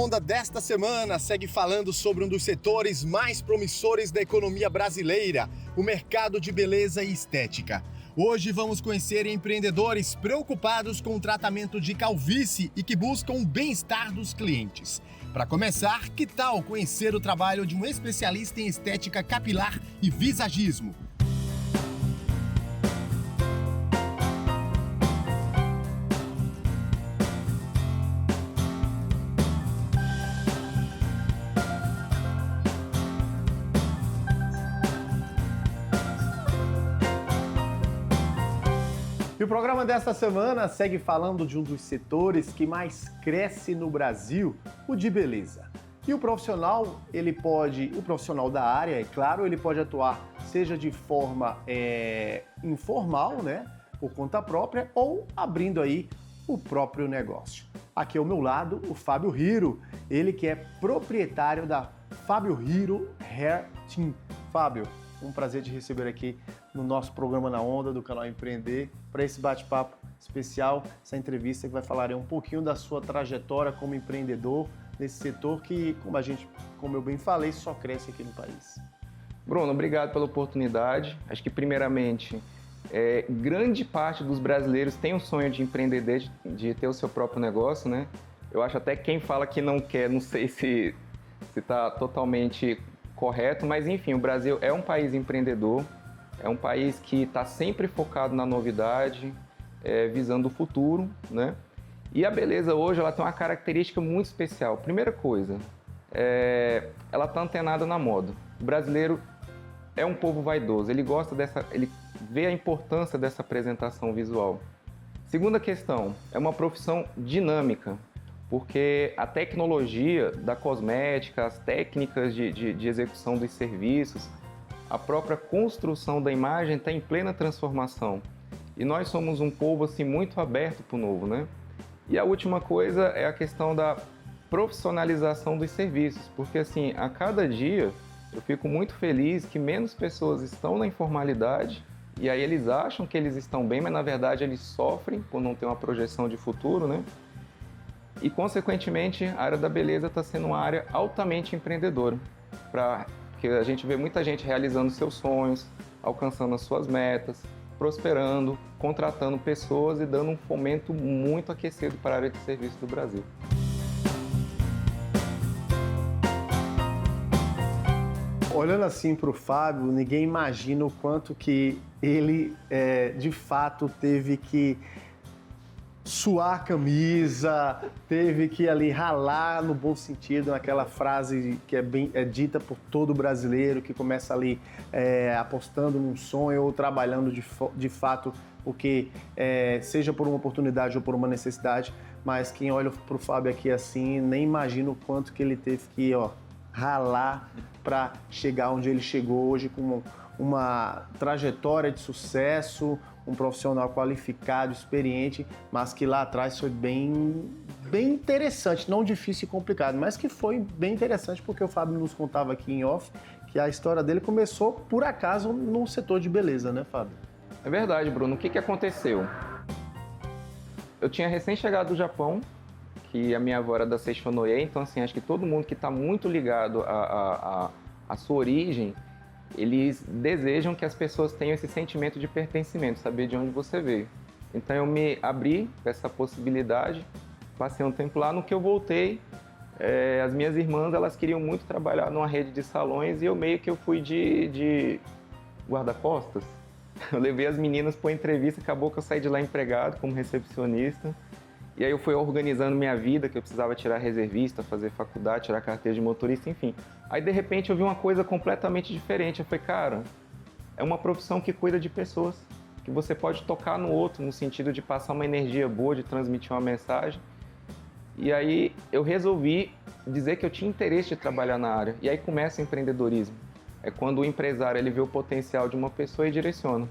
Onda desta semana segue falando sobre um dos setores mais promissores da economia brasileira, o mercado de beleza e estética. Hoje vamos conhecer empreendedores preocupados com o tratamento de calvície e que buscam o bem-estar dos clientes. Para começar, que tal conhecer o trabalho de um especialista em estética capilar e visagismo? E o programa desta semana segue falando de um dos setores que mais cresce no Brasil, o de beleza. E o profissional da área, é claro, ele pode atuar seja de forma informal, né, por conta própria, ou abrindo aí o próprio negócio. Aqui ao meu lado, o Fábio Hiro, ele que é proprietário da Fábio Hiro Hair Team. Fábio, um prazer te receber aqui no nosso programa Na Onda, do canal Empreender, para esse bate-papo especial, essa entrevista que vai falar um pouquinho da sua trajetória como empreendedor nesse setor que, como eu bem falei, só cresce aqui no país. Bruno, obrigado pela oportunidade. Acho que, primeiramente, grande parte dos brasileiros tem o sonho de empreender, de ter o seu próprio negócio, né? Eu acho até que quem fala que não quer, não sei se está totalmente correto, mas enfim, o Brasil é um país empreendedor, é um país que está sempre focado na novidade, visando o futuro, né? E a beleza hoje ela tem uma característica muito especial. Primeira coisa, ela está antenada na moda. O brasileiro é um povo vaidoso, ele vê a importância dessa apresentação visual. Segunda questão, é uma profissão dinâmica, porque a tecnologia da cosmética, as técnicas de execução dos serviços, a própria construção da imagem está em plena transformação. E nós somos um povo assim, muito aberto para o novo, né? E a última coisa é a questão da profissionalização dos serviços, porque assim, a cada dia eu fico muito feliz que menos pessoas estão na informalidade e aí eles acham que eles estão bem, mas na verdade eles sofrem por não ter uma projeção de futuro, né? E, consequentemente, a área da beleza está sendo uma área altamente empreendedora, porque a gente vê muita gente realizando seus sonhos, alcançando as suas metas, prosperando, contratando pessoas e dando um fomento muito aquecido para a área de serviço do Brasil. Olhando assim para o Fábio, ninguém imagina o quanto que ele, de fato, teve que suar a camisa, teve que ali ralar no bom sentido, naquela frase que é dita por todo brasileiro, que começa ali apostando num sonho ou trabalhando de fato, porque seja por uma oportunidade ou por uma necessidade, mas quem olha para o Fábio aqui assim, nem imagina o quanto que ele teve que ralar para chegar onde ele chegou hoje, com uma trajetória de sucesso, um profissional qualificado, experiente, mas que lá atrás foi bem interessante, não difícil e complicado, mas que foi bem interessante porque o Fábio nos contava aqui em off que a história dele começou por acaso no setor de beleza, né, Fábio? É verdade, Bruno. O que aconteceu? Eu tinha recém chegado do Japão, que a minha avó era da Seishonoye, então assim, acho que todo mundo que está muito ligado à sua origem, eles desejam que as pessoas tenham esse sentimento de pertencimento, saber de onde você veio. Então eu me abri para essa possibilidade, passei um tempo lá, no que eu voltei, as minhas irmãs elas queriam muito trabalhar numa rede de salões e eu meio que eu fui de guarda-costas. Eu levei as meninas para uma entrevista, acabou que eu saí de lá empregado como recepcionista. E aí eu fui organizando minha vida, que eu precisava tirar reservista, fazer faculdade, tirar carteira de motorista, enfim. Aí de repente eu vi uma coisa completamente diferente. Eu falei, cara, é uma profissão que cuida de pessoas, que você pode tocar no outro, no sentido de passar uma energia boa, de transmitir uma mensagem. E aí eu resolvi dizer que eu tinha interesse de trabalhar na área. E aí começa o empreendedorismo. É quando o empresário ele vê o potencial de uma pessoa e direciona.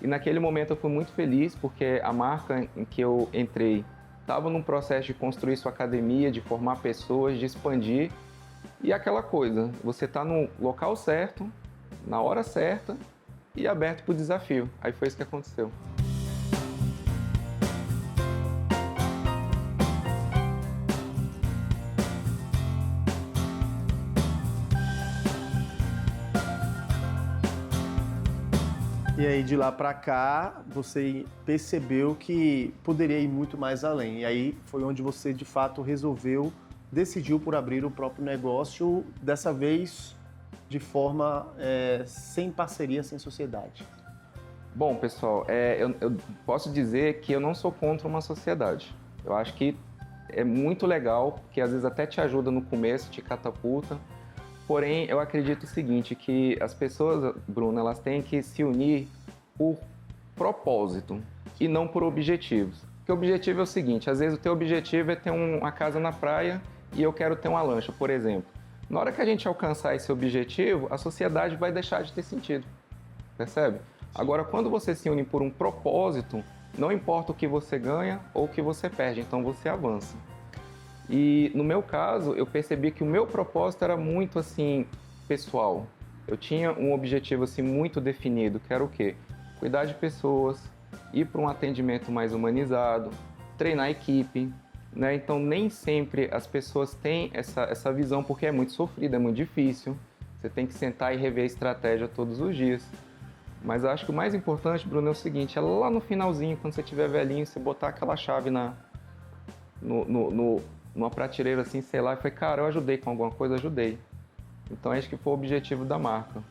E naquele momento eu fui muito feliz, porque a marca em que eu entrei estava num processo de construir sua academia, de formar pessoas, de expandir. E aquela coisa, você está no local certo, na hora certa e aberto para o desafio. Aí foi isso que aconteceu. E aí, de lá para cá, você percebeu que poderia ir muito mais além. E aí foi onde você, de fato, decidiu por abrir o próprio negócio, dessa vez de forma sem parceria, sem sociedade. Bom, pessoal, eu posso dizer que eu não sou contra uma sociedade. Eu acho que é muito legal, que às vezes até te ajuda no começo, te catapulta. Porém, eu acredito o seguinte, que as pessoas, Bruno, elas têm que se unir por propósito e não por objetivos. Porque o objetivo é o seguinte, às vezes o teu objetivo é ter uma casa na praia e eu quero ter uma lancha, por exemplo. Na hora que a gente alcançar esse objetivo, a sociedade vai deixar de ter sentido, percebe? Agora, quando você se une por um propósito, não importa o que você ganha ou o que você perde, então você avança. E no meu caso, eu percebi que o meu propósito era muito assim, pessoal. Eu tinha um objetivo assim muito definido, que era o quê? Cuidar de pessoas, ir para um atendimento mais humanizado, treinar a equipe, né? Então nem sempre as pessoas têm essa visão, porque é muito sofrido, é muito difícil. Você tem que sentar e rever a estratégia todos os dias. Mas eu acho que o mais importante, Bruno, é o seguinte, é lá no finalzinho, quando você estiver velhinho, você botar aquela chave numa prateleira assim, sei lá, e falar, cara, eu ajudei com alguma coisa, ajudei. Então acho que foi o objetivo da marca.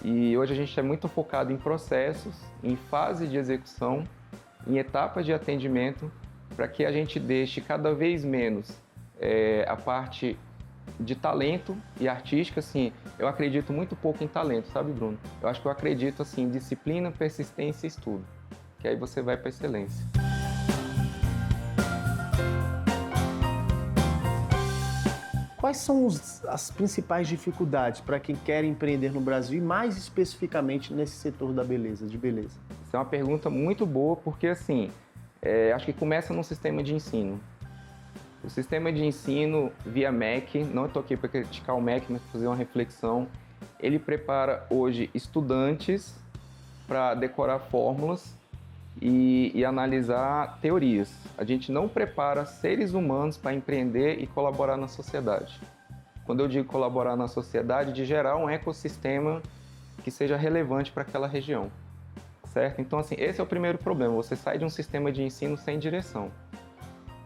E hoje a gente é muito focado em processos, em fase de execução, em etapas de atendimento, para que a gente deixe cada vez menos a parte de talento e artística, assim, eu acredito muito pouco em talento, sabe, Bruno? Eu acho que eu acredito, assim, em disciplina, persistência e estudo, que aí você vai para a excelência. Quais são as principais dificuldades para quem quer empreender no Brasil e mais especificamente nesse setor da beleza, de beleza? Essa é uma pergunta muito boa, porque, assim, acho que começa no sistema de ensino. O sistema de ensino via MEC, não estou aqui para criticar o MEC, mas para fazer uma reflexão, ele prepara hoje estudantes para decorar fórmulas e analisar teorias. A gente não prepara seres humanos para empreender e colaborar na sociedade. Quando eu digo colaborar na sociedade, de gerar um ecossistema que seja relevante para aquela região, certo? Então, assim, esse é o primeiro problema, você sai de um sistema de ensino sem direção.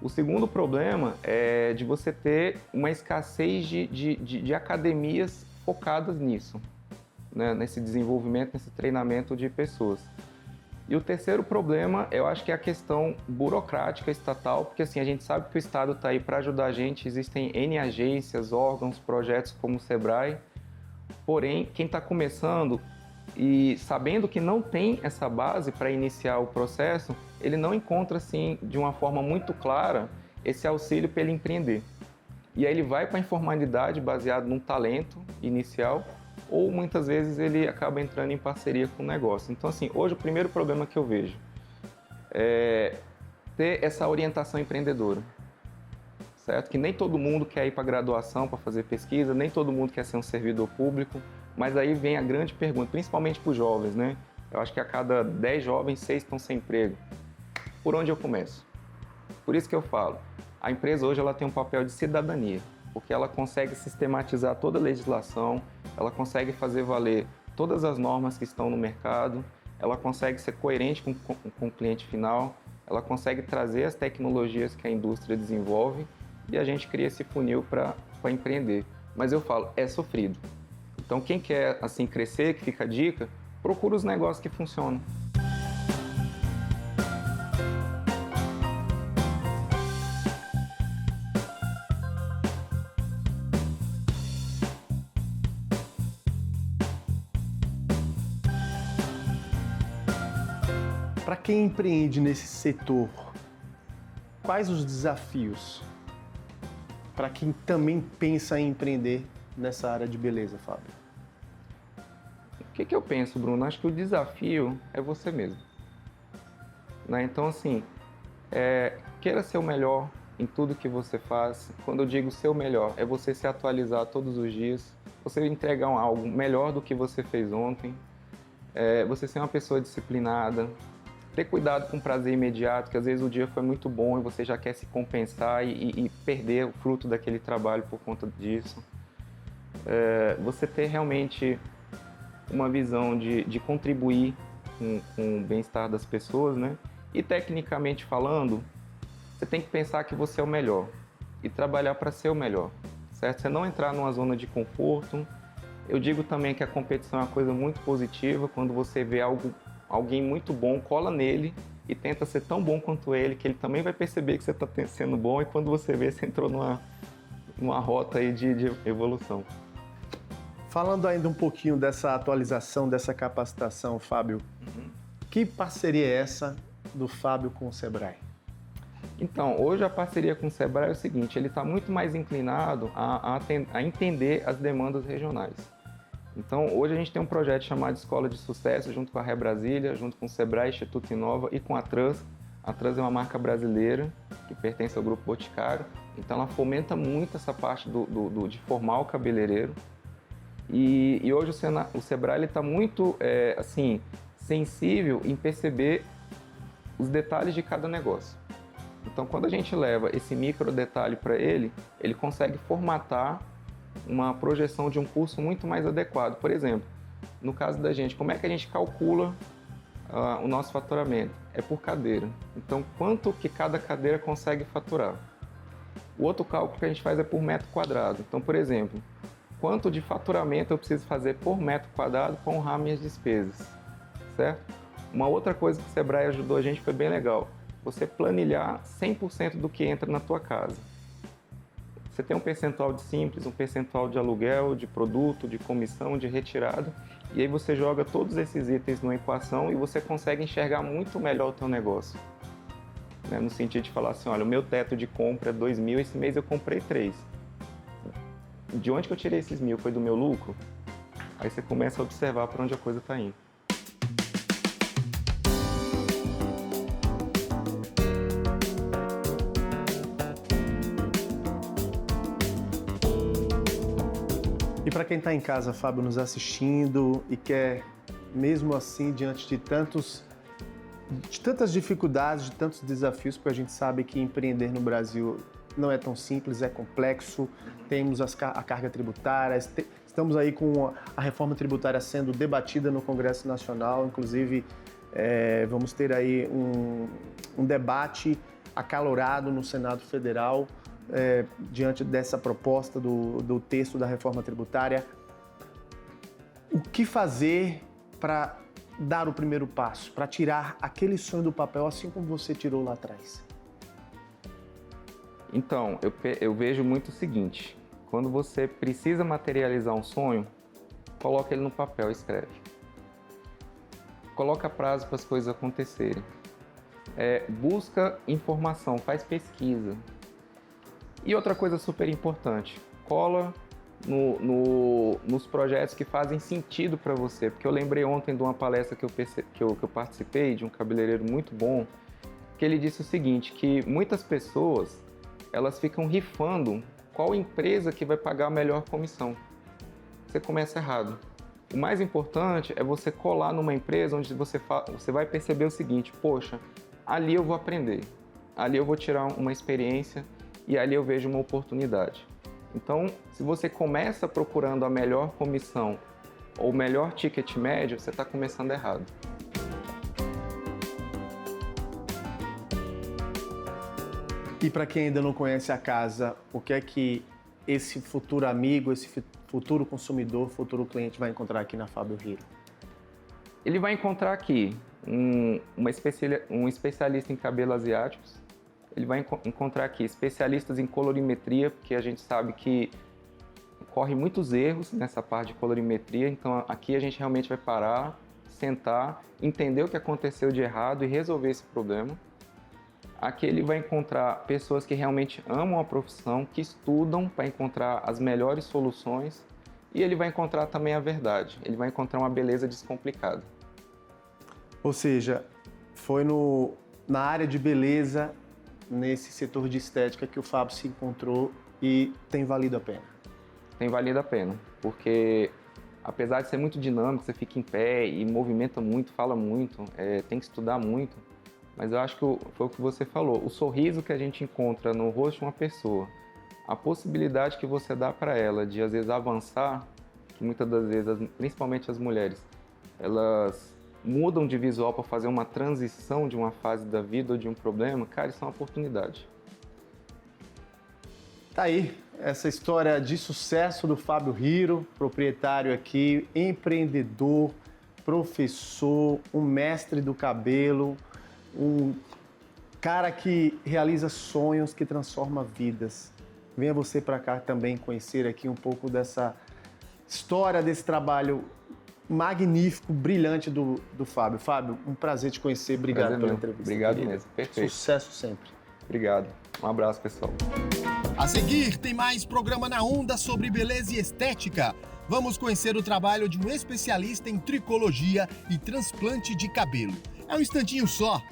O segundo problema é de você ter uma escassez de academias focadas nisso, né? Nesse desenvolvimento, nesse treinamento de pessoas. E o terceiro problema, eu acho que é a questão burocrática estatal, porque assim, a gente sabe que o Estado está aí para ajudar a gente, existem N agências, órgãos, projetos como o Sebrae, porém, quem está começando e sabendo que não tem essa base para iniciar o processo, ele não encontra, assim, de uma forma muito clara, esse auxílio para ele empreender. E aí ele vai para a informalidade baseado num talento inicial, ou muitas vezes ele acaba entrando em parceria com o negócio. Então, assim, hoje o primeiro problema que eu vejo é ter essa orientação empreendedora, certo? Que nem todo mundo quer ir para graduação para fazer pesquisa, nem todo mundo quer ser um servidor público, mas aí vem a grande pergunta, principalmente para os jovens, né? Eu acho que a cada 10 jovens, 6 estão sem emprego. Por onde eu começo? Por isso que eu falo, a empresa hoje ela tem um papel de cidadania, porque ela consegue sistematizar toda a legislação, ela consegue fazer valer todas as normas que estão no mercado, ela consegue ser coerente com o cliente final, ela consegue trazer as tecnologias que a indústria desenvolve e a gente cria esse funil para empreender. Mas eu falo, é sofrido. Então quem quer assim crescer, que fica a dica, procura os negócios que funcionam. Para quem empreende nesse setor, quais os desafios? Para quem também pensa em empreender nessa área de beleza, Fábio? O que eu penso, Bruno? Acho que o desafio é você mesmo, né? Então, assim, queira ser o melhor em tudo que você faz. Quando eu digo ser o melhor, é você se atualizar todos os dias, você entregar algo melhor do que você fez ontem, você ser uma pessoa disciplinada, ter cuidado com o prazer imediato, que às vezes o dia foi muito bom e você já quer se compensar e perder o fruto daquele trabalho por conta disso. Você ter realmente uma visão de contribuir com o bem-estar das pessoas, né? E tecnicamente falando, você tem que pensar que você é o melhor e trabalhar para ser o melhor, certo? Você não entrar numa zona de conforto. Eu digo também que a competição é uma coisa muito positiva. Quando você vê alguém muito bom, cola nele e tenta ser tão bom quanto ele, que ele também vai perceber que você está sendo bom, e quando você vê, você entrou numa rota aí de evolução. Falando ainda um pouquinho dessa atualização, dessa capacitação, Fábio, que parceria é essa do Fábio com o Sebrae? Então, hoje a parceria com o Sebrae é o seguinte, ele está muito mais inclinado a entender as demandas regionais. Então, hoje a gente tem um projeto chamado Escola de Sucesso, junto com a Ré Brasília, junto com o Sebrae, Instituto Inova e com a Trans. A Trans é uma marca brasileira que pertence ao Grupo Boticário, então ela fomenta muito essa parte de formar o cabeleireiro. E hoje o Sebrae está muito sensível em perceber os detalhes de cada negócio. Então, quando a gente leva esse micro detalhe para ele, ele consegue formatar uma projeção de um curso muito mais adequado. Por exemplo, no caso da gente, como é que a gente calcula o nosso faturamento? É por cadeira. Então, quanto que cada cadeira consegue faturar? O outro cálculo que a gente faz é por metro quadrado. Então, por exemplo, quanto de faturamento eu preciso fazer por metro quadrado para honrar minhas despesas, certo? Uma outra coisa que o Sebrae ajudou a gente foi bem legal. Você planilhar 100% do que entra na tua casa. Você tem um percentual de simples, um percentual de aluguel, de produto, de comissão, de retirada, e aí você joga todos esses itens numa equação e você consegue enxergar muito melhor o teu negócio. Né? No sentido de falar assim, olha, o meu teto de compra é 2.000, esse mês eu comprei 3. De onde que eu tirei esses 1.000? Foi do meu lucro? Aí você começa a observar para onde a coisa está indo. E para quem está em casa, Fábio, nos assistindo e quer, mesmo assim, diante de tantas dificuldades, de tantos desafios, porque a gente sabe que empreender no Brasil não é tão simples, é complexo, temos a carga tributária, estamos aí com a reforma tributária sendo debatida no Congresso Nacional, inclusive vamos ter aí um debate acalorado no Senado Federal, diante dessa proposta do texto da reforma tributária. O que fazer para dar o primeiro passo, para tirar aquele sonho do papel, assim como você tirou lá atrás? Então, eu vejo muito o seguinte, quando você precisa materializar um sonho, coloca ele no papel, escreve. Coloca prazo para as coisas acontecerem. Busca informação, faz pesquisa. E outra coisa super importante, cola nos projetos que fazem sentido para você. Porque eu lembrei ontem de uma palestra que eu participei, de um cabeleireiro muito bom, que ele disse o seguinte, que muitas pessoas, elas ficam rifando qual empresa que vai pagar a melhor comissão. Você começa errado. O mais importante é você colar numa empresa onde você vai perceber o seguinte, poxa, ali eu vou aprender, ali eu vou tirar uma experiência, e ali eu vejo uma oportunidade. Então, se você começa procurando a melhor comissão ou o melhor ticket médio, você está começando errado. E para quem ainda não conhece a casa, o que é que esse futuro amigo, esse futuro consumidor, futuro cliente vai encontrar aqui na Fábio Hero? Ele vai encontrar aqui um especialista em cabelos asiáticos. Ele vai encontrar aqui especialistas em colorimetria, porque a gente sabe que corre muitos erros nessa parte de colorimetria, então aqui a gente realmente vai parar, sentar, entender o que aconteceu de errado e resolver esse problema. Aqui ele vai encontrar pessoas que realmente amam a profissão, que estudam para encontrar as melhores soluções, e ele vai encontrar também a verdade, ele vai encontrar uma beleza descomplicada. Ou seja, foi na área de beleza, nesse setor de estética que o Fábio se encontrou e tem valido a pena? Tem valido a pena, porque apesar de ser muito dinâmico, você fica em pé e movimenta muito, fala muito, tem que estudar muito, mas eu acho que foi o que você falou, o sorriso que a gente encontra no rosto de uma pessoa, a possibilidade que você dá para ela de às vezes avançar, que muitas das vezes, principalmente as mulheres, elas mudam de visual para fazer uma transição de uma fase da vida ou de um problema, cara, isso é uma oportunidade. Tá aí, essa história de sucesso do Fábio Hiro, proprietário aqui, empreendedor, professor, um mestre do cabelo, um cara que realiza sonhos, que transforma vidas. Venha você para cá também conhecer aqui um pouco dessa história, desse trabalho magnífico, brilhante do Fábio. Fábio, um prazer te conhecer. Obrigado pela entrevista. Obrigado querido. mesmo. Perfeito. Sucesso sempre. Obrigado. Um abraço, pessoal. A seguir, tem mais programa na Onda sobre beleza e estética. Vamos conhecer o trabalho de um especialista em tricologia e transplante de cabelo. É um instantinho só.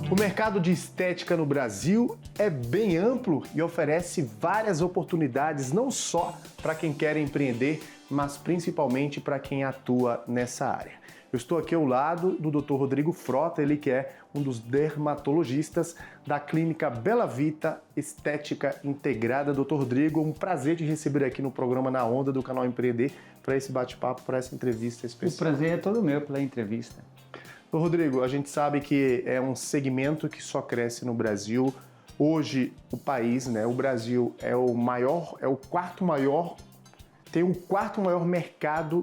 O mercado de estética no Brasil é bem amplo e oferece várias oportunidades, não só para quem quer empreender, mas principalmente para quem atua nessa área. Eu estou aqui ao lado do Dr. Rodrigo Frota, ele que é um dos dermatologistas da clínica Bela Vita Estética Integrada. Dr. Rodrigo, um prazer te receber aqui no programa Na Onda do canal Empreender para esse bate-papo, para essa entrevista especial. O prazer é todo meu pela entrevista. Rodrigo, a gente sabe que é um segmento que só cresce no Brasil. Hoje, o país, né, o Brasil é o maior, é o quarto maior, tem o quarto maior mercado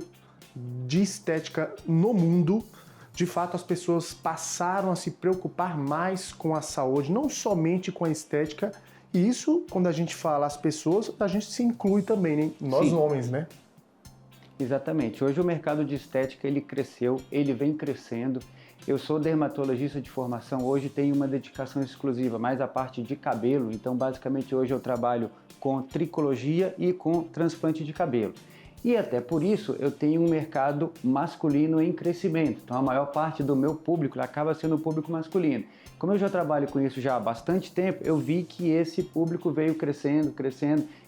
de estética no mundo. De fato, as pessoas passaram a se preocupar mais com a saúde, não somente com a estética. E isso, quando a gente fala as pessoas, a gente se inclui também, né? Nós Sim. homens, né? Exatamente. Hoje o mercado de estética ele cresceu, ele vem crescendo. Eu sou dermatologista de formação, hoje tenho uma dedicação exclusiva mais à parte de cabelo, então basicamente hoje eu trabalho com tricologia e com transplante de cabelo. E até por isso eu tenho um mercado masculino em crescimento, então a maior parte do meu público acaba sendo o público masculino. Como eu já trabalho com isso já há bastante tempo, eu vi que esse público veio crescendo.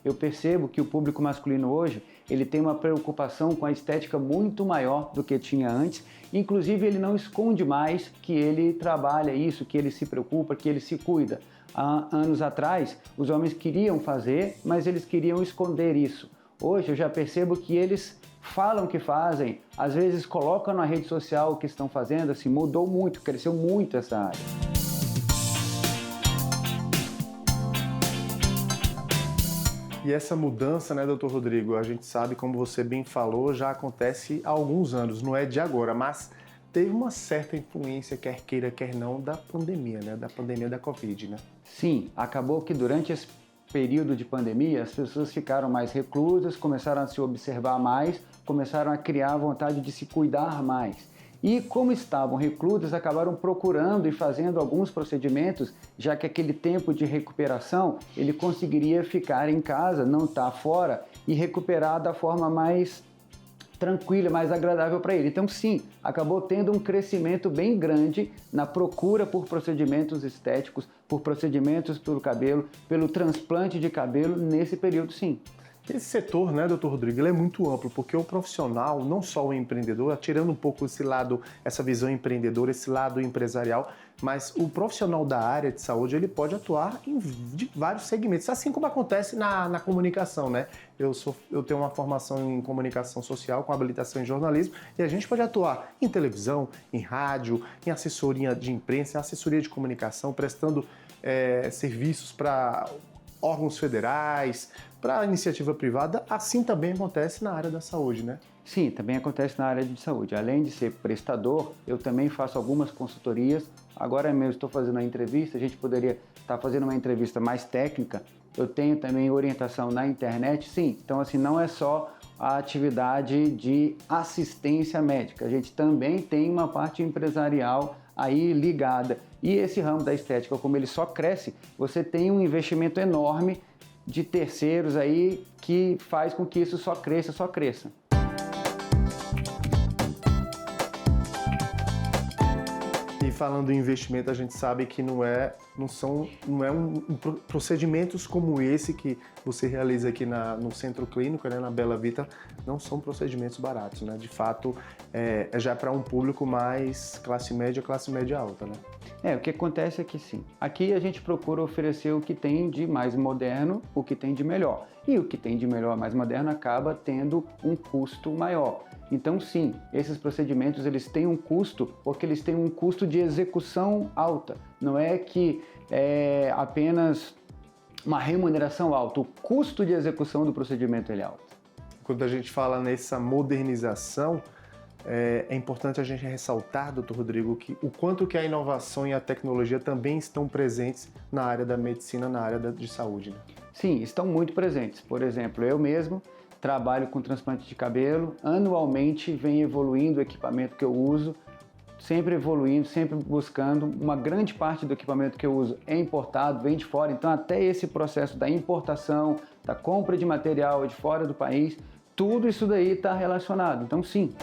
Eu percebo que o público masculino hoje, ele tem uma preocupação com a estética muito maior do que tinha antes. Inclusive, ele não esconde mais que ele trabalha isso, que ele se preocupa, que ele se cuida. Há anos atrás, os homens queriam fazer, mas eles queriam esconder isso. Hoje, eu já percebo que eles falam que fazem, às vezes colocam na rede social o que estão fazendo, assim, mudou muito, cresceu muito essa área. E essa mudança, né, doutor Rodrigo, a gente sabe, como você bem falou, já acontece há alguns anos, não é de agora, mas teve uma certa influência, quer queira, quer não, da pandemia, né, da pandemia da Covid, né? Sim, acabou que durante esse período de pandemia, as pessoas ficaram mais reclusas, começaram a se observar mais, começaram a criar a vontade de se cuidar mais. E como estavam reclusas, acabaram procurando e fazendo alguns procedimentos, já que aquele tempo de recuperação, ele conseguiria ficar em casa, não estar fora e recuperar da forma mais tranquila, mais agradável para ele. Então sim, acabou tendo um crescimento bem grande na procura por procedimentos estéticos, por procedimentos pelo cabelo, pelo transplante de cabelo nesse período sim. Esse setor, né, doutor Rodrigo, ele é muito amplo, porque o profissional, não só o empreendedor, tirando um pouco esse lado, essa visão empreendedora, esse lado empresarial, mas o profissional da área de saúde, ele pode atuar em vários segmentos, assim como acontece na comunicação, né? Eu tenho uma formação em comunicação social, com habilitação em jornalismo, e a gente pode atuar em televisão, em rádio, em assessoria de imprensa, em assessoria de comunicação, prestando serviços para órgãos federais, para a iniciativa privada, assim também acontece na área da saúde, né? Sim, também acontece na área de saúde. Além de ser prestador, eu também faço algumas consultorias. Agora mesmo estou fazendo uma entrevista, a gente poderia estar fazendo uma entrevista mais técnica. Eu tenho também orientação na internet, sim. Então, assim, não é só a atividade de assistência médica. A gente também tem uma parte empresarial aí ligada. E esse ramo da estética, como ele só cresce, você tem um investimento enorme de terceiros aí que faz com que isso só cresça, só cresça. E falando em investimento, a gente sabe que não é não é procedimentos como esse que você realiza aqui no centro clínico, né, na Bela Vita, não são procedimentos baratos, né? De fato, já para um público mais classe média alta, né? O que acontece é que sim, aqui a gente procura oferecer o que tem de mais moderno, o que tem de melhor. E o que tem de melhor, mais moderno, acaba tendo um custo maior. Então sim, esses procedimentos eles têm um custo, porque eles têm um custo de execução alta. Não é que é apenas uma remuneração alta, o custo de execução do procedimento é alto. Quando a gente fala nessa modernização, é importante a gente ressaltar, Dr. Rodrigo, que o quanto que a inovação e a tecnologia também estão presentes na área da medicina, na área de saúde, né? Sim, estão muito presentes. Por exemplo, eu mesmo trabalho com transplante de cabelo, anualmente vem evoluindo o equipamento que eu uso, sempre evoluindo, sempre buscando. Uma grande parte do equipamento que eu uso é importado, vem de fora, então até esse processo da importação, da compra de material de fora do país, tudo isso daí está relacionado, então sim.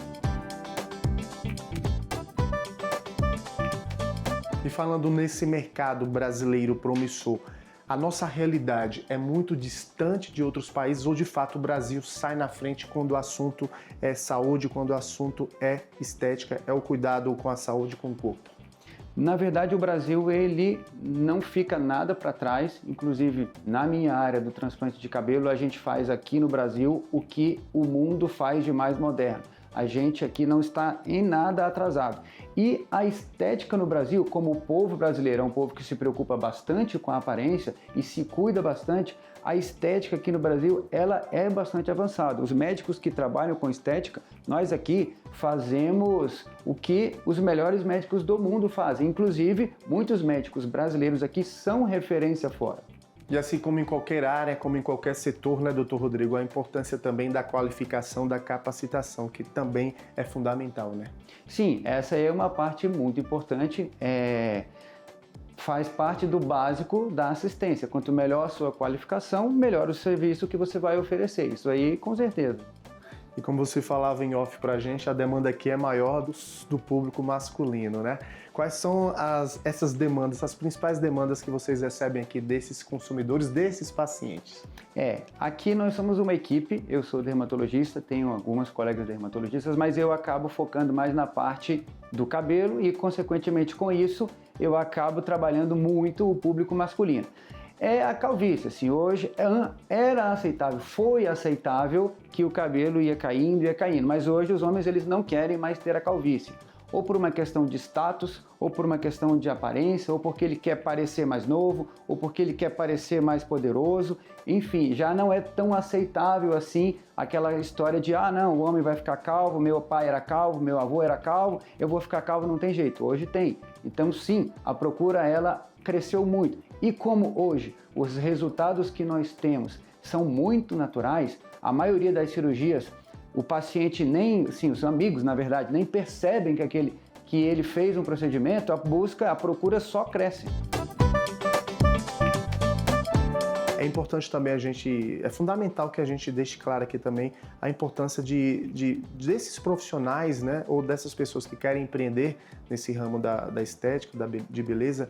E falando nesse mercado brasileiro promissor, a nossa realidade é muito distante de outros países ou de fato o Brasil sai na frente quando o assunto é saúde, quando o assunto é estética, é o cuidado com a saúde, com o corpo? Na verdade, o Brasil ele não fica nada para trás, inclusive na minha área do transplante de cabelo, a gente faz aqui no Brasil o que o mundo faz de mais moderno. A gente aqui não está em nada atrasado. E a estética no Brasil, como o povo brasileiro é um povo que se preocupa bastante com a aparência e se cuida bastante, a estética aqui no Brasil ela é bastante avançada. Os médicos que trabalham com estética, nós aqui fazemos o que os melhores médicos do mundo fazem. Inclusive, muitos médicos brasileiros aqui são referência fora. E assim como em qualquer área, como em qualquer setor, né, doutor Rodrigo, a importância também da qualificação, da capacitação, que também é fundamental, né? Sim, essa é uma parte muito importante, faz parte do básico da assistência. Quanto melhor a sua qualificação, melhor o serviço que você vai oferecer, isso aí com certeza. E como você falava em off pra gente, a demanda aqui é maior do público masculino, né? Quais são essas demandas, as principais demandas que vocês recebem aqui desses consumidores, desses pacientes? Aqui nós somos uma equipe, eu sou dermatologista, tenho algumas colegas dermatologistas, mas eu acabo focando mais na parte do cabelo e, consequentemente, com isso, eu acabo trabalhando muito o público masculino. É a calvície, assim, hoje era aceitável, foi aceitável que o cabelo ia caindo, mas hoje os homens eles não querem mais ter a calvície, ou por uma questão de status, ou por uma questão de aparência, ou porque ele quer parecer mais novo, ou porque ele quer parecer mais poderoso, enfim, já não é tão aceitável assim aquela história de não, o homem vai ficar calvo, meu pai era calvo, meu avô era calvo, eu vou ficar calvo, não tem jeito, hoje tem. Então sim, a procura ela cresceu muito. E como hoje os resultados que nós temos são muito naturais, a maioria das cirurgias, o paciente nem, sim, os amigos na verdade, nem percebem que ele fez um procedimento, a procura só cresce. É importante também é fundamental que a gente deixe claro aqui também a importância desses profissionais, né, ou dessas pessoas que querem empreender nesse ramo da estética, de beleza,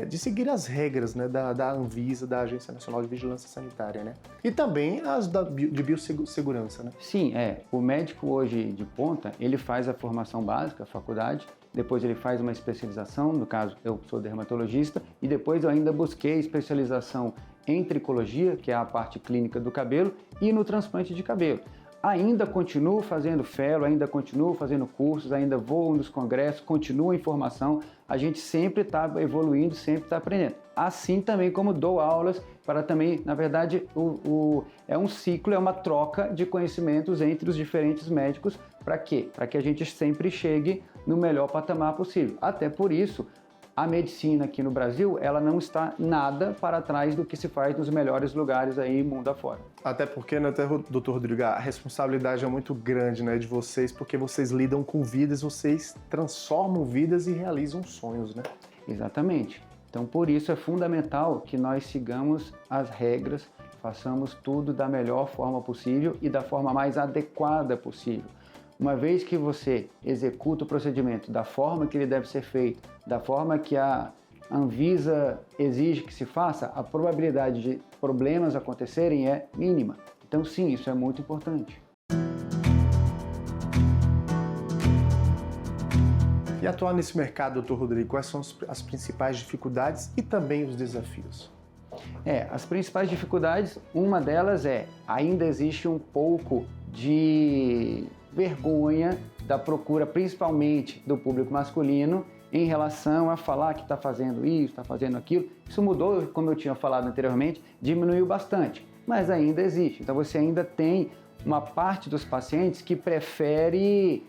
de seguir as regras, né, da Anvisa, da Agência Nacional de Vigilância Sanitária, né? E também as de biossegurança, né? Sim, o médico hoje de ponta, ele faz a formação básica, a faculdade, depois ele faz uma especialização, no caso eu sou dermatologista, e depois eu ainda busquei especialização em tricologia, que é a parte clínica do cabelo, e no transplante de cabelo. Ainda continuo fazendo fellow, ainda continuo fazendo cursos, ainda vou nos congressos, continuo em formação, a gente sempre está evoluindo, sempre está aprendendo. Assim também como dou aulas para também, na verdade, é um ciclo, é uma troca de conhecimentos entre os diferentes médicos. Para quê? Para que a gente sempre chegue no melhor patamar possível. Até por isso, a medicina aqui no Brasil, ela não está nada para trás do que se faz nos melhores lugares aí, mundo afora. Até porque, né, doutor Rodrigo, a responsabilidade é muito grande, né, de vocês, porque vocês lidam com vidas, vocês transformam vidas e realizam sonhos, né? Exatamente. Então, por isso é fundamental que nós sigamos as regras, façamos tudo da melhor forma possível e da forma mais adequada possível. Uma vez que você executa o procedimento da forma que ele deve ser feito, da forma que a a Anvisa exige que se faça, a probabilidade de problemas acontecerem é mínima. Então, sim, isso é muito importante. E atuar nesse mercado, doutor Rodrigo, quais são as principais dificuldades e também os desafios? As principais dificuldades, uma delas ainda existe um pouco de vergonha da procura, principalmente do público masculino, em relação a falar que está fazendo isso, está fazendo aquilo. Isso mudou, como eu tinha falado anteriormente, diminuiu bastante, mas ainda existe. Então você ainda tem uma parte dos pacientes que prefere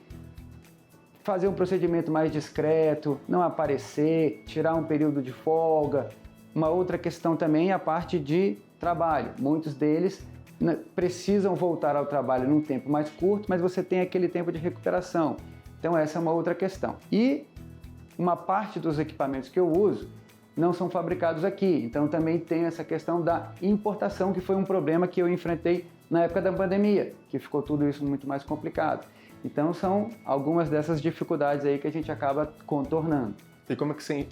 fazer um procedimento mais discreto, não aparecer, tirar um período de folga. Uma outra questão também é a parte de trabalho. Muitos deles precisam voltar ao trabalho num tempo mais curto, mas você tem aquele tempo de recuperação. Então essa é uma outra questão. E uma parte dos equipamentos que eu uso não são fabricados aqui. Então também tem essa questão da importação, que foi um problema que eu enfrentei na época da pandemia, que ficou tudo isso muito mais complicado. Então são algumas dessas dificuldades aí que a gente acaba contornando.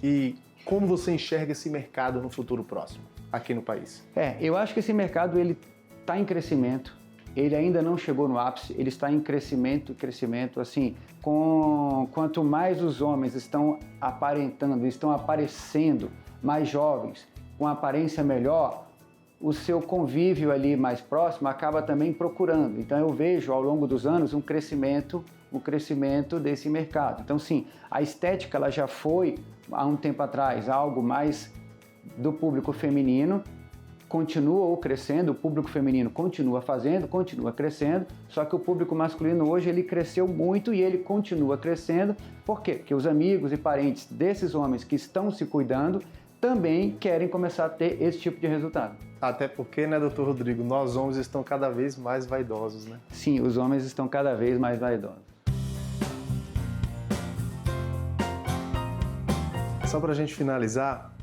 E como você enxerga esse mercado no futuro próximo, aqui no país? Eu acho que esse mercado ele está em crescimento, ele ainda não chegou no ápice, ele está em crescimento, assim, quanto mais os homens estão aparentando, estão aparecendo mais jovens, com aparência melhor, o seu convívio ali mais próximo acaba também procurando. Então eu vejo ao longo dos anos um crescimento desse mercado. Então sim, a estética ela já foi há um tempo atrás algo mais do público feminino, continua crescendo, o público feminino continua crescendo, só que o público masculino hoje ele cresceu muito e ele continua crescendo. Por quê? Porque os amigos e parentes desses homens que estão se cuidando também querem começar a ter esse tipo de resultado. Até porque, né, doutor Rodrigo, nós homens estamos cada vez mais vaidosos, né? Sim, os homens estão cada vez mais vaidosos. Só para a gente finalizar,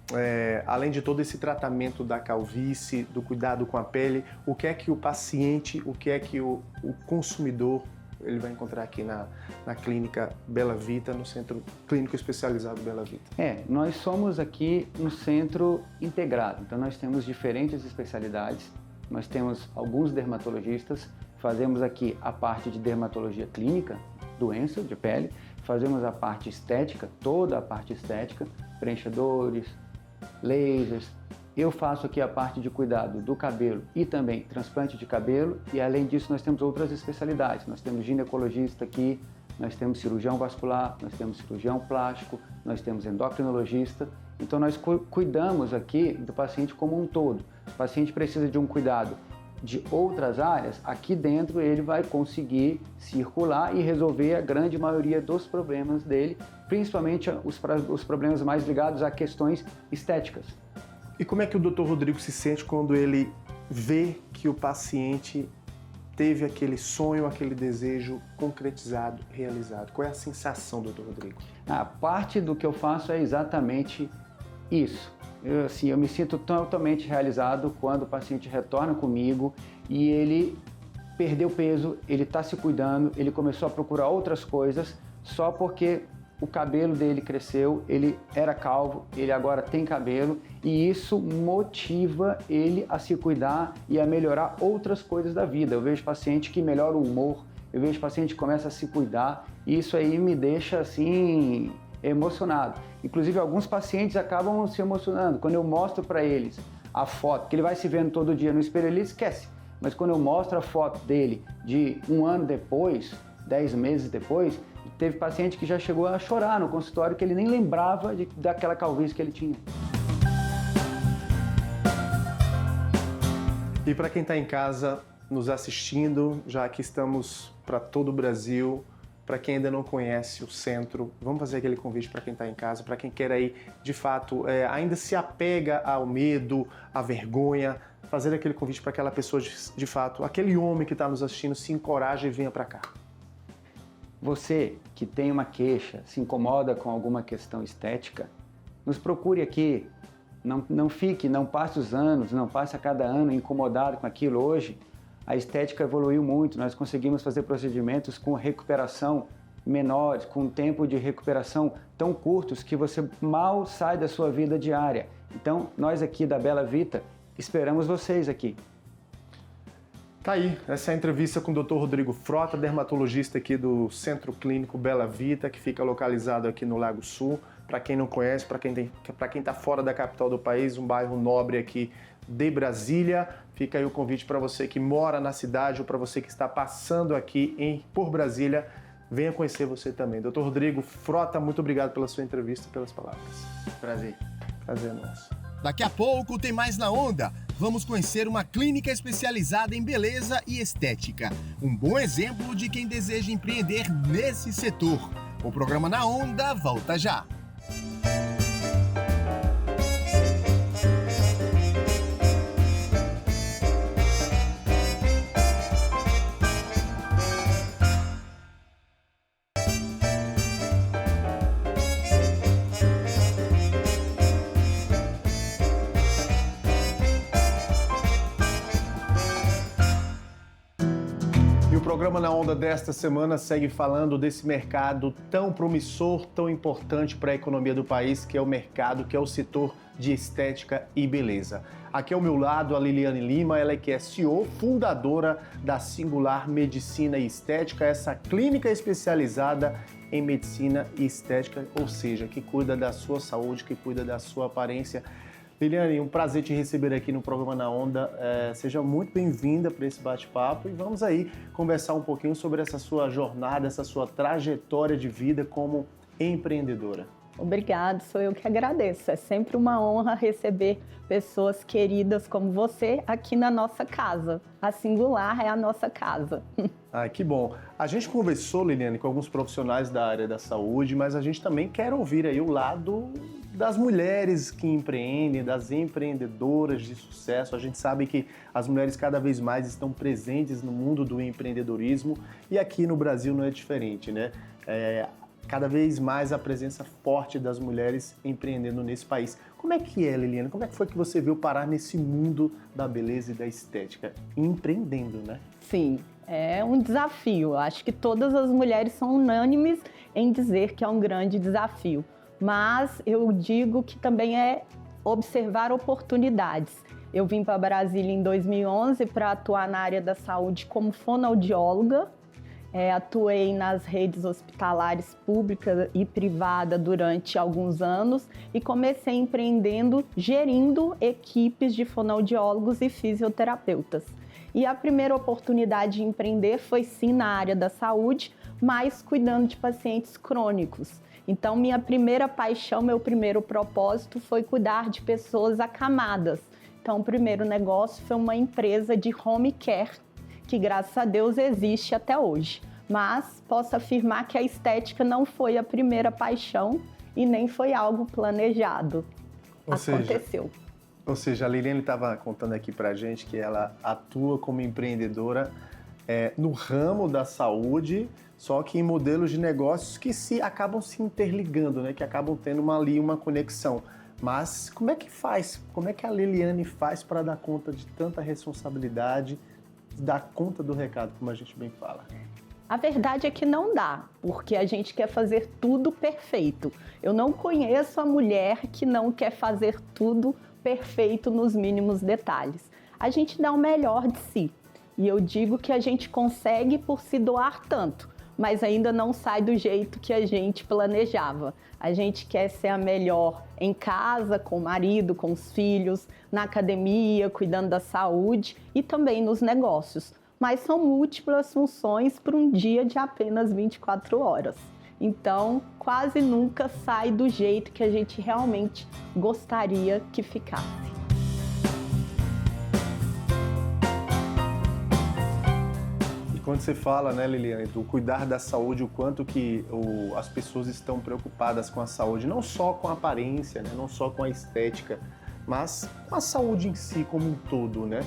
além de todo esse tratamento da calvície, do cuidado com a pele, o que é que o paciente, o que é que o consumidor ele vai encontrar aqui na clínica Bela Vita, no Centro Clínico Especializado Bela Vita? Nós somos aqui um centro integrado, então nós temos diferentes especialidades, nós temos alguns dermatologistas, fazemos aqui a parte de dermatologia clínica, doença de pele, fazemos a parte estética, toda a parte estética, preenchedores, lasers. Eu faço aqui a parte de cuidado do cabelo e também transplante de cabelo, e além disso nós temos outras especialidades. Nós temos ginecologista aqui, nós temos cirurgião vascular, nós temos cirurgião plástico, nós temos endocrinologista. Então nós cuidamos aqui do paciente como um todo. Se o paciente precisa de um cuidado de outras áreas, aqui dentro ele vai conseguir circular e resolver a grande maioria dos problemas dele, principalmente os problemas mais ligados a questões estéticas. E como é que o Dr. Rodrigo se sente quando ele vê que o paciente teve aquele sonho, aquele desejo concretizado, realizado? Qual é a sensação, Dr. Rodrigo? A parte do que eu faço é exatamente isso. Eu me sinto totalmente realizado quando o paciente retorna comigo e ele perdeu peso, ele está se cuidando, ele começou a procurar outras coisas só porque o cabelo dele cresceu, ele era calvo, ele agora tem cabelo e isso motiva ele a se cuidar e a melhorar outras coisas da vida. Eu vejo paciente que melhora o humor, eu vejo paciente que começa a se cuidar e isso aí me deixa assim emocionado. Inclusive alguns pacientes acabam se emocionando quando eu mostro para eles a foto, que ele vai se vendo todo dia no espelho, ele esquece. Mas quando eu mostro a foto dele de um ano depois, 10 meses depois, teve paciente que já chegou a chorar no consultório que ele nem lembrava daquela calvície que ele tinha. E para quem está em casa nos assistindo, já que estamos para todo o Brasil, para quem ainda não conhece o centro, vamos fazer aquele convite para quem está em casa, para quem quer aí, de fato, ainda se apega ao medo, à vergonha, fazer aquele convite para aquela pessoa, de fato, aquele homem que está nos assistindo, se encoraja e venha para cá. Você que tem uma queixa, se incomoda com alguma questão estética, nos procure aqui. Não passe os anos, não passe a cada ano incomodado com aquilo. Hoje, a estética evoluiu muito, nós conseguimos fazer procedimentos com recuperação menores, com um tempo de recuperação tão curtos que você mal sai da sua vida diária. Então, nós aqui da Bela Vita esperamos vocês aqui. Tá aí, essa é a entrevista com o Dr. Rodrigo Frota, dermatologista aqui do Centro Clínico Bela Vita, que fica localizado aqui no Lago Sul. Para quem não conhece, para quem está fora da capital do país, um bairro nobre aqui de Brasília. Fica aí o convite para você que mora na cidade ou para você que está passando aqui por Brasília, venha conhecer você também. Dr. Rodrigo Frota, muito obrigado pela sua entrevista e pelas palavras. Prazer. Prazer nosso. Daqui a pouco tem mais na Onda. Vamos conhecer uma clínica especializada em beleza e estética. Um bom exemplo de quem deseja empreender nesse setor. O programa Na Onda volta já. O programa Na Onda desta semana segue falando desse mercado tão promissor, tão importante para a economia do país, que é o mercado, que é o setor de estética e beleza. Aqui ao meu lado, a Liliane Lima, ela que é CEO, fundadora da Singular Medicina e Estética, essa clínica especializada em medicina e estética, ou seja, que cuida da sua saúde, que cuida da sua aparência. Liliane, um prazer te receber aqui no programa Na Onda. Seja muito bem-vinda para esse bate-papo e vamos aí conversar um pouquinho sobre essa sua jornada, essa sua trajetória de vida como empreendedora. Obrigada, sou eu que agradeço. É sempre uma honra receber pessoas queridas como você aqui na nossa casa. A Singular é a nossa casa. Ah, que bom. A gente conversou, Liliane, com alguns profissionais da área da saúde, mas a gente também quer ouvir aí o lado das mulheres que empreendem, das empreendedoras de sucesso. A gente sabe que as mulheres cada vez mais estão presentes no mundo do empreendedorismo e aqui no Brasil não é diferente, né? Cada vez mais a presença forte das mulheres empreendendo nesse país. Como é que é, Liliane? Como é que foi que você veio parar nesse mundo da beleza e da estética? Empreendendo, né? Sim, é um desafio. Acho que todas as mulheres são unânimes em dizer que é um grande desafio. Mas eu digo que também é observar oportunidades. Eu vim para Brasília em 2011 para atuar na área da saúde como fonoaudióloga. Atuei nas redes hospitalares pública e privada durante alguns anos e comecei empreendendo, gerindo equipes de fonoaudiólogos e fisioterapeutas. E a primeira oportunidade de empreender foi sim na área da saúde, mas cuidando de pacientes crônicos. Então, minha primeira paixão, meu primeiro propósito foi cuidar de pessoas acamadas. Então, o primeiro negócio foi uma empresa de home care, que graças a Deus existe até hoje. Mas posso afirmar que a estética não foi a primeira paixão e nem foi algo planejado. Aconteceu. Ou seja, a Liliane estava contando aqui pra gente que ela atua como empreendedora no ramo da saúde, só que em modelos de negócios que acabam se interligando, né? Que acabam tendo uma conexão. Mas como é que faz? Como é que a Liliane faz para dar conta de tanta responsabilidade, dar conta do recado, como a gente bem fala? A verdade é que não dá, porque a gente quer fazer tudo perfeito. Eu não conheço a mulher que não quer fazer tudo perfeito nos mínimos detalhes. A gente dá o melhor de si. E eu digo que a gente consegue por se doar tanto, mas ainda não sai do jeito que a gente planejava. A gente quer ser a melhor em casa, com o marido, com os filhos, na academia, cuidando da saúde e também nos negócios. Mas são múltiplas funções para um dia de apenas 24 horas. Então, quase nunca sai do jeito que a gente realmente gostaria que ficasse. Quando você fala, né, Liliane, do cuidar da saúde, o quanto que as pessoas estão preocupadas com a saúde, não só com a aparência, né, não só com a estética, mas com a saúde em si como um todo, né?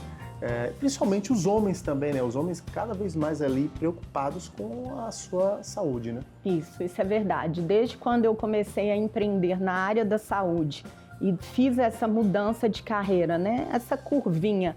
Principalmente os homens também, né? Os homens cada vez mais ali preocupados com a sua saúde, né? Isso é verdade. Desde quando eu comecei a empreender na área da saúde e fiz essa mudança de carreira, né? Essa curvinha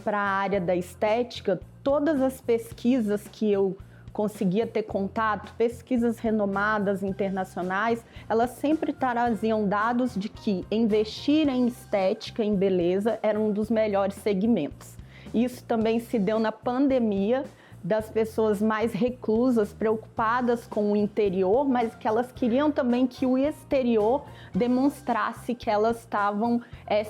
para a área da estética, todas as pesquisas que eu conseguia ter contato, pesquisas renomadas internacionais, elas sempre traziam dados de que investir em estética, em beleza, era um dos melhores segmentos. Isso também se deu na pandemia, das pessoas mais reclusas, preocupadas com o interior, mas que elas queriam também que o exterior demonstrasse que elas estavam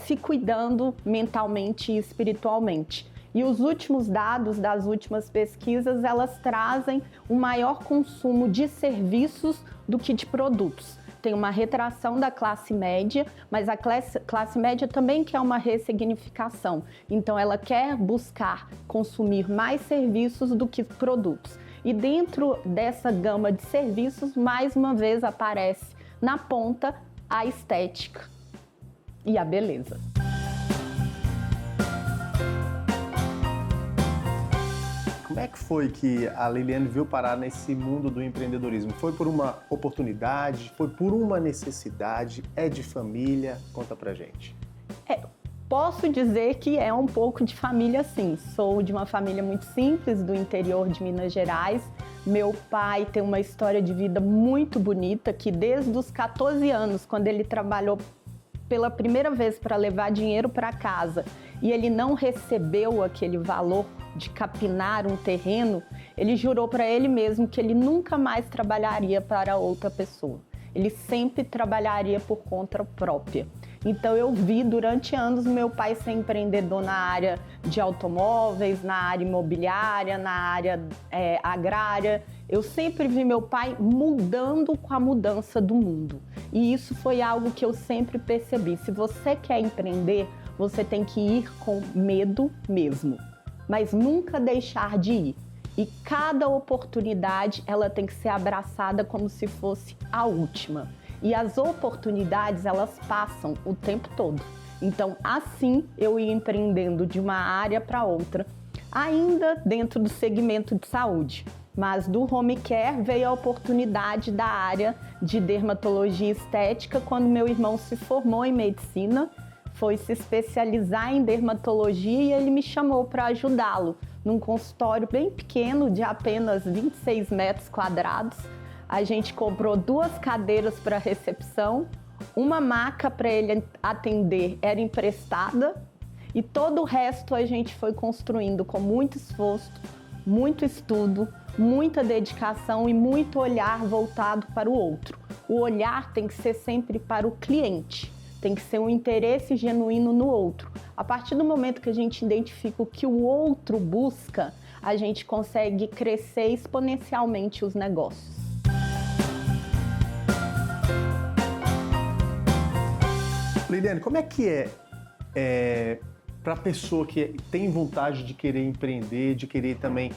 se cuidando mentalmente e espiritualmente. E os últimos dados das últimas pesquisas, elas trazem um maior consumo de serviços do que de produtos. Tem uma retração da classe média, mas a classe média também quer uma ressignificação. Então, ela quer buscar consumir mais serviços do que produtos. E dentro dessa gama de serviços, mais uma vez aparece na ponta a estética e a beleza. Como é que foi que a Liliane veio parar nesse mundo do empreendedorismo? Foi por uma oportunidade? Foi por uma necessidade? É de família? Conta pra gente. Posso dizer que é um pouco de família, sim. Sou de uma família muito simples, do interior de Minas Gerais. Meu pai tem uma história de vida muito bonita, que desde os 14 anos, quando ele trabalhou pela primeira vez para levar dinheiro para casa e ele não recebeu aquele valor de capinar um terreno, ele jurou para ele mesmo que ele nunca mais trabalharia para outra pessoa. Ele sempre trabalharia por conta própria. Então eu vi durante anos meu pai ser empreendedor na área de automóveis, na área imobiliária, na área agrária. Eu sempre vi meu pai mudando com a mudança do mundo. E isso foi algo que eu sempre percebi. Se você quer empreender, você tem que ir com medo mesmo, mas nunca deixar de ir. E cada oportunidade, ela tem que ser abraçada como se fosse a última. E as oportunidades, elas passam o tempo todo. Então, assim, eu ia empreendendo de uma área para outra, ainda dentro do segmento de saúde. Mas do home care veio a oportunidade da área de dermatologia estética quando meu irmão se formou em medicina, foi se especializar em dermatologia e ele me chamou para ajudá-lo num consultório bem pequeno de apenas 26 metros quadrados. A gente comprou 2 cadeiras para recepção, uma maca para ele atender era emprestada e todo o resto a gente foi construindo com muito esforço, muito estudo, muita dedicação e muito olhar voltado para o outro. O olhar tem que ser sempre para o cliente, tem que ser um interesse genuíno no outro. A partir do momento que a gente identifica o que o outro busca, a gente consegue crescer exponencialmente os negócios. Liliane, como é que é para a pessoa que tem vontade de querer empreender, de querer também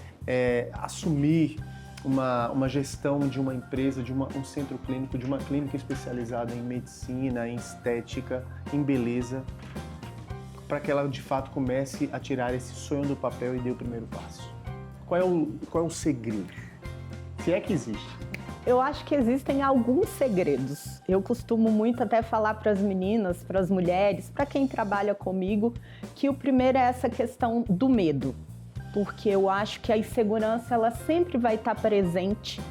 assumir uma gestão de uma empresa, de um centro clínico, de uma clínica especializada em medicina, em estética, em beleza, para que ela de fato comece a tirar esse sonho do papel e dê o primeiro passo? Qual é o segredo? Se é que existe. Eu acho que existem alguns segredos. Eu costumo muito até falar para as meninas, para as mulheres, para quem trabalha comigo, que o primeiro é essa questão do medo. Porque eu acho que a insegurança ela sempre vai estar presente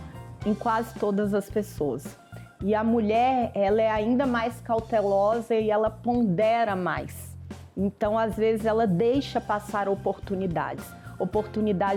em quase todas as pessoas. E a mulher, ela é ainda mais cautelosa e ela pondera mais. Então, às vezes, ela deixa passar oportunidades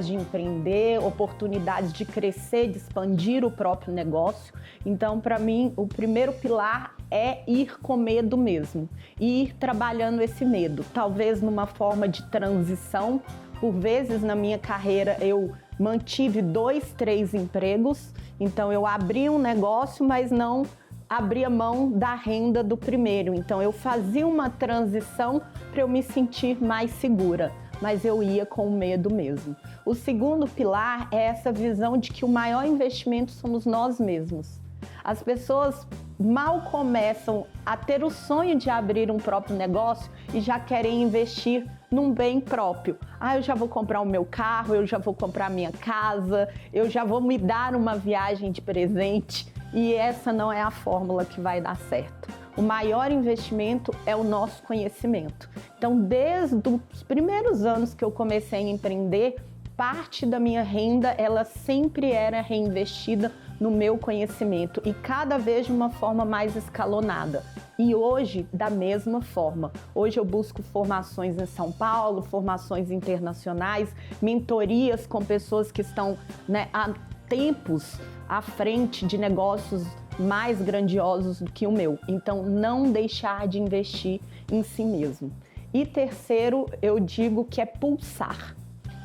de empreender, oportunidades de crescer, de expandir o próprio negócio. Então, para mim, o primeiro pilar é ir com medo mesmo, e ir trabalhando esse medo, talvez numa forma de transição. Por vezes, na minha carreira, eu mantive 2, 3 empregos, então eu abri um negócio, mas não abria mão da renda do primeiro. Então, eu fazia uma transição para eu me sentir mais segura, mas eu ia com medo mesmo. O segundo pilar é essa visão de que o maior investimento somos nós mesmos. As pessoas mal começam a ter o sonho de abrir um próprio negócio e já querem investir num bem próprio. Eu já vou comprar o meu carro, eu já vou comprar a minha casa, eu já vou me dar uma viagem de presente. E essa não é a fórmula que vai dar certo. O maior investimento é o nosso conhecimento. Então, desde os primeiros anos que eu comecei a empreender, parte da minha renda, ela sempre era reinvestida no meu conhecimento e cada vez de uma forma mais escalonada. E hoje, da mesma forma. Hoje eu busco formações em São Paulo, formações internacionais, mentorias com pessoas que estão, né, há tempos à frente de negócios mais grandiosos do que o meu. Então, não deixar de investir em si mesmo. E terceiro, eu digo que é pulsar,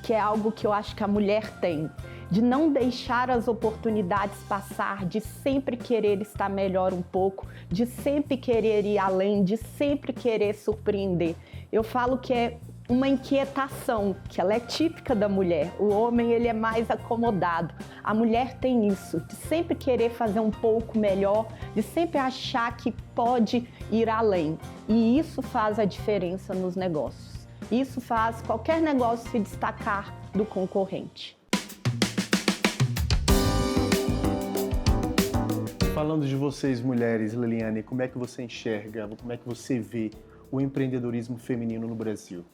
que é algo que eu acho que a mulher tem, de não deixar as oportunidades passar, de sempre querer estar melhor um pouco, de sempre querer ir além, de sempre querer surpreender. Eu falo que é uma inquietação, que ela é típica da mulher. O homem, ele é mais acomodado. A mulher tem isso, de sempre querer fazer um pouco melhor, de sempre achar que pode ir além. E isso faz a diferença nos negócios. Isso faz qualquer negócio se destacar do concorrente. Falando de vocês, mulheres, Liliane, como é que você enxerga, como é que você vê o empreendedorismo feminino no Brasil?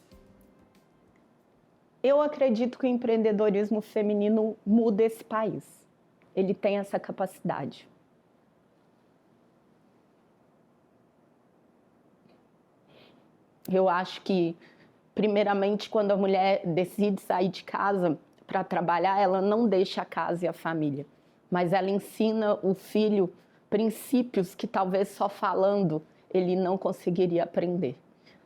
Eu acredito que o empreendedorismo feminino muda esse país. Ele tem essa capacidade. Eu acho que, primeiramente, quando a mulher decide sair de casa para trabalhar, ela não deixa a casa e a família, mas ela ensina o filho princípios que talvez só falando ele não conseguiria aprender.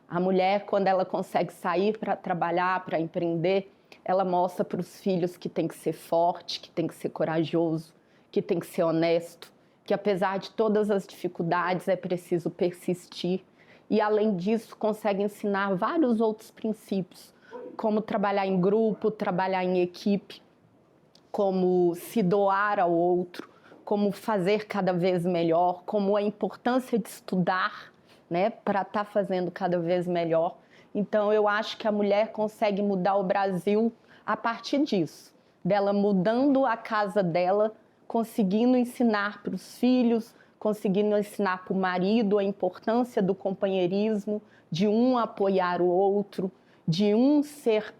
A mulher, quando ela consegue sair para trabalhar, para empreender, ela mostra para os filhos que tem que ser forte, que tem que ser corajoso, que tem que ser honesto, que apesar de todas as dificuldades é preciso persistir. E, além disso, consegue ensinar vários outros princípios, como trabalhar em grupo, trabalhar em equipe, como se doar ao outro, como fazer cada vez melhor, como a importância de estudar, né, para estar fazendo cada vez melhor. Então, eu acho que a mulher consegue mudar o Brasil a partir disso, dela mudando a casa dela, conseguindo ensinar para os filhos, conseguindo ensinar para o marido a importância do companheirismo, de um apoiar o outro, de um ser,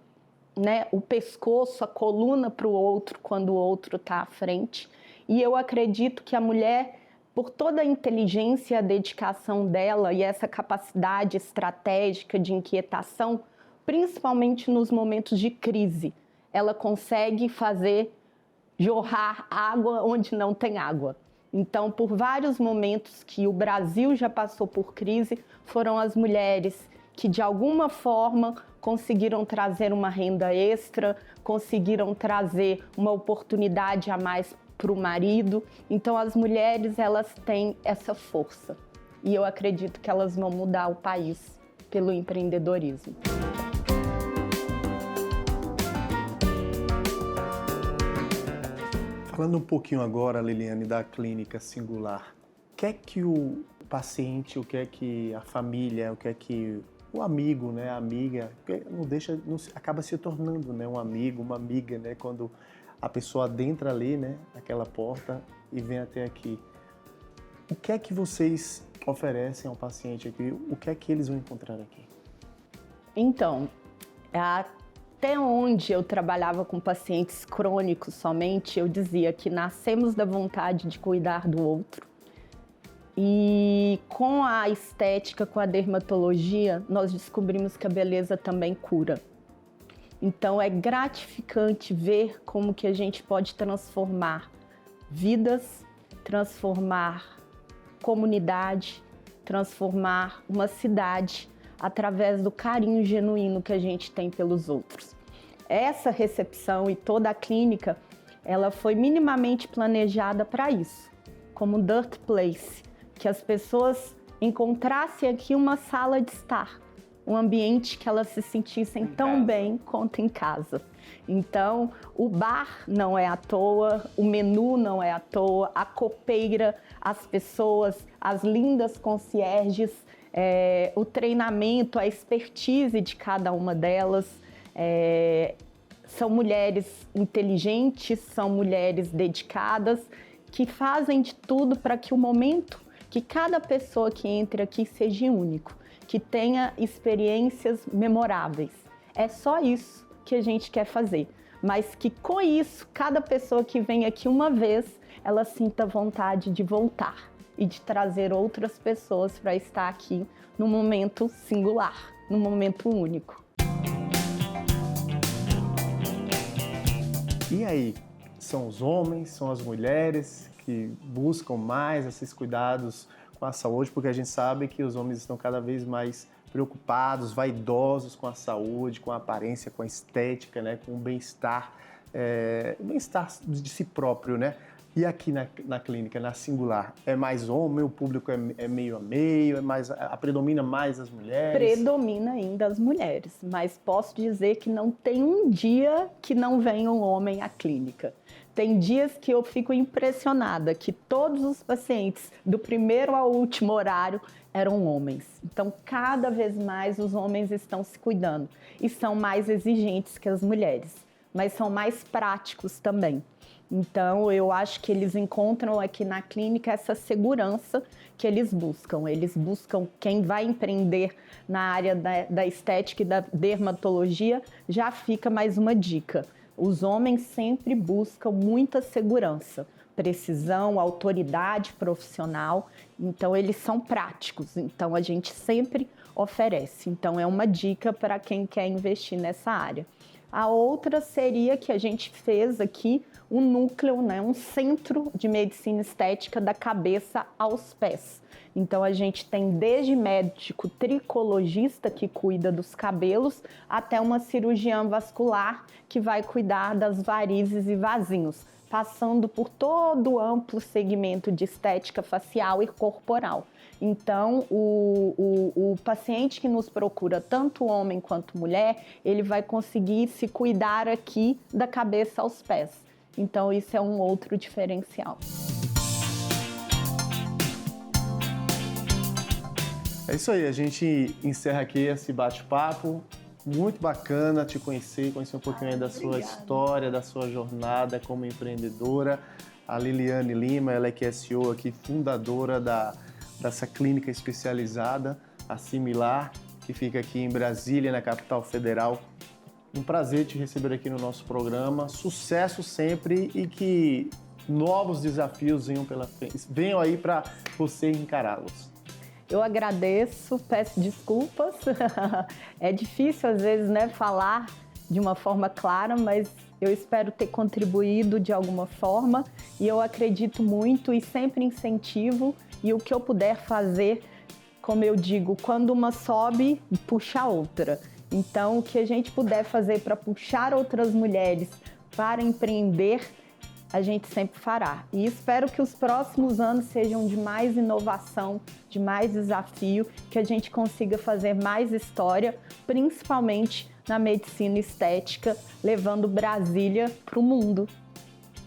né, o pescoço, a coluna para o outro quando o outro está à frente. E eu acredito que a mulher, por toda a inteligência e a dedicação dela e essa capacidade estratégica de inquietação, principalmente nos momentos de crise, ela consegue fazer jorrar água onde não tem água. Então, por vários momentos que o Brasil já passou por crise, foram as mulheres que, de alguma forma, conseguiram trazer uma renda extra, conseguiram trazer uma oportunidade a mais para o marido. Então, as mulheres, elas têm essa força. E eu acredito que elas vão mudar o país pelo empreendedorismo. Falando um pouquinho agora, Liliane, da clínica singular, o que é que o paciente, o que é que a família, o que é que o amigo, né, a amiga, acaba se tornando, né, um amigo, uma amiga, né, quando a pessoa adentra ali, né, naquela porta e vem até aqui. O que é que vocês oferecem ao paciente aqui? O que é que eles vão encontrar aqui? Então, até onde eu trabalhava com pacientes crônicos somente, eu dizia que nascemos da vontade de cuidar do outro. E com a estética, com a dermatologia, nós descobrimos que a beleza também cura. Então é gratificante ver como que a gente pode transformar vidas, transformar comunidade, transformar uma cidade através do carinho genuíno que a gente tem pelos outros. Essa recepção e toda a clínica, ela foi minimamente planejada para isso, como um dirt place, que as pessoas encontrassem aqui uma sala de estar, um ambiente que elas se sentissem tão bem quanto em casa. Então, o bar não é à toa, o menu não é à toa, a copeira, as pessoas, as lindas concierges, o treinamento, a expertise de cada uma delas. São mulheres inteligentes, são mulheres dedicadas, que fazem de tudo para que o momento que cada pessoa que entre aqui seja único, que tenha experiências memoráveis. É só isso que a gente quer fazer. mas que com isso, cada pessoa que vem aqui uma vez, ela sinta vontade de voltar e de trazer outras pessoas para estar aqui num momento singular, num momento único. E aí, são os homens, são as mulheres que buscam mais esses cuidados com a saúde, porque a gente sabe que os homens estão cada vez mais preocupados, vaidosos com a saúde, com a aparência, com a estética, né, com o bem-estar de si próprio, né? E aqui na clínica, na Singular, é mais homem, o público é meio a meio, predomina mais as mulheres? Predomina ainda as mulheres, mas posso dizer que não tem um dia que não venha um homem à clínica. Tem dias que eu fico impressionada que todos os pacientes, do primeiro ao último horário, eram homens. Então, cada vez mais os homens estão se cuidando e são mais exigentes que as mulheres, mas são mais práticos também. Então, eu acho que eles encontram aqui na clínica essa segurança que eles buscam. Eles buscam quem vai empreender na área da estética e da dermatologia, já fica mais uma dica. Os homens sempre buscam muita segurança, precisão, autoridade profissional, então eles são práticos, então a gente sempre oferece. Então é uma dica para quem quer investir nessa área. A outra seria que a gente fez aqui um núcleo, né, um centro de medicina estética da cabeça aos pés. Então a gente tem desde médico tricologista que cuida dos cabelos até uma cirurgiã vascular que vai cuidar das varizes e vasinhos, passando por todo o amplo segmento de estética facial e corporal. Então, o paciente que nos procura, tanto homem quanto mulher, ele vai conseguir se cuidar aqui da cabeça aos pés. Então, isso é um outro diferencial. É isso aí, a gente encerra aqui esse bate-papo. Muito bacana te conhecer um pouquinho aí da sua história, da sua jornada como empreendedora. A Liliane Lima, ela é QSO aqui, fundadora dessa clínica especializada, a Similar, que fica aqui em Brasília, na capital federal. Um prazer te receber aqui no nosso programa. Sucesso sempre e que novos desafios venham aí para você encará-los. Eu agradeço, peço desculpas. É difícil, às vezes, né, falar de uma forma clara, mas eu espero ter contribuído de alguma forma e eu acredito muito e sempre incentivo e o que eu puder fazer, como eu digo, quando uma sobe, puxa a outra. Então, o que a gente puder fazer para puxar outras mulheres para empreender, a gente sempre fará. E espero que os próximos anos sejam de mais inovação, de mais desafio, que a gente consiga fazer mais história, principalmente na medicina estética, levando Brasília para o mundo.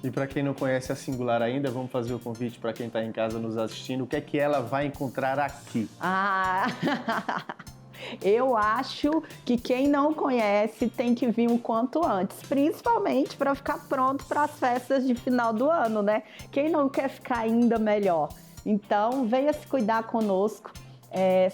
E para quem não conhece a Singular ainda, vamos fazer o convite para quem está em casa nos assistindo. O que é que ela vai encontrar aqui? Eu acho que quem não conhece tem que vir o quanto antes, principalmente para ficar pronto para as festas de final do ano, né? Quem não quer ficar ainda melhor? Então, venha se cuidar conosco.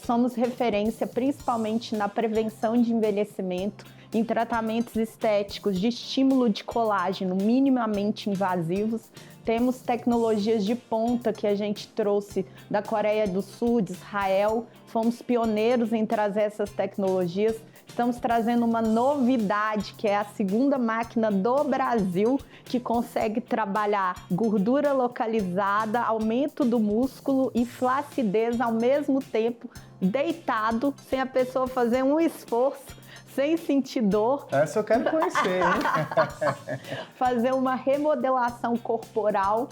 Somos referência principalmente na prevenção de envelhecimento, em tratamentos estéticos de estímulo de colágeno minimamente invasivos. Temos tecnologias de ponta que a gente trouxe da Coreia do Sul, de Israel. Fomos pioneiros em trazer essas tecnologias. Estamos trazendo uma novidade, que é a segunda máquina do Brasil, que consegue trabalhar gordura localizada, aumento do músculo e flacidez ao mesmo tempo, deitado, sem a pessoa fazer um esforço, sem sentir dor. Essa eu quero conhecer, hein? Fazer uma remodelação corporal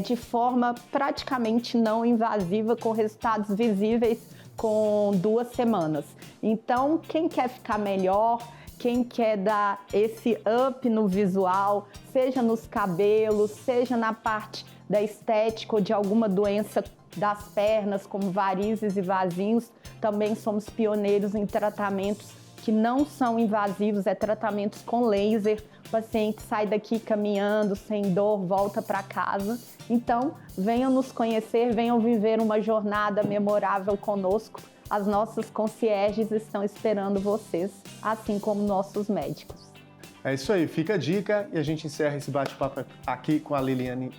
de forma praticamente não invasiva, com resultados visíveis com 2 semanas. Então, quem quer ficar melhor, quem quer dar esse up no visual, seja nos cabelos, seja na parte da estética ou de alguma doença das pernas, como varizes e vasinhos, também somos pioneiros em tratamentos que não são invasivos, tratamentos com laser. O paciente sai daqui caminhando, sem dor, volta para casa. Então, venham nos conhecer, venham viver uma jornada memorável conosco. As nossas concierges estão esperando vocês, assim como nossos médicos. É isso aí, fica a dica e a gente encerra esse bate-papo aqui com a Liliane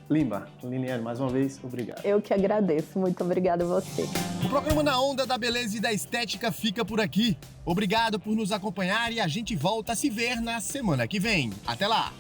Lima. Liliane, mais uma vez, obrigado. Eu que agradeço, muito obrigada a você. O programa Na Onda da Beleza e da Estética fica por aqui. Obrigado por nos acompanhar e a gente volta a se ver na semana que vem. Até lá!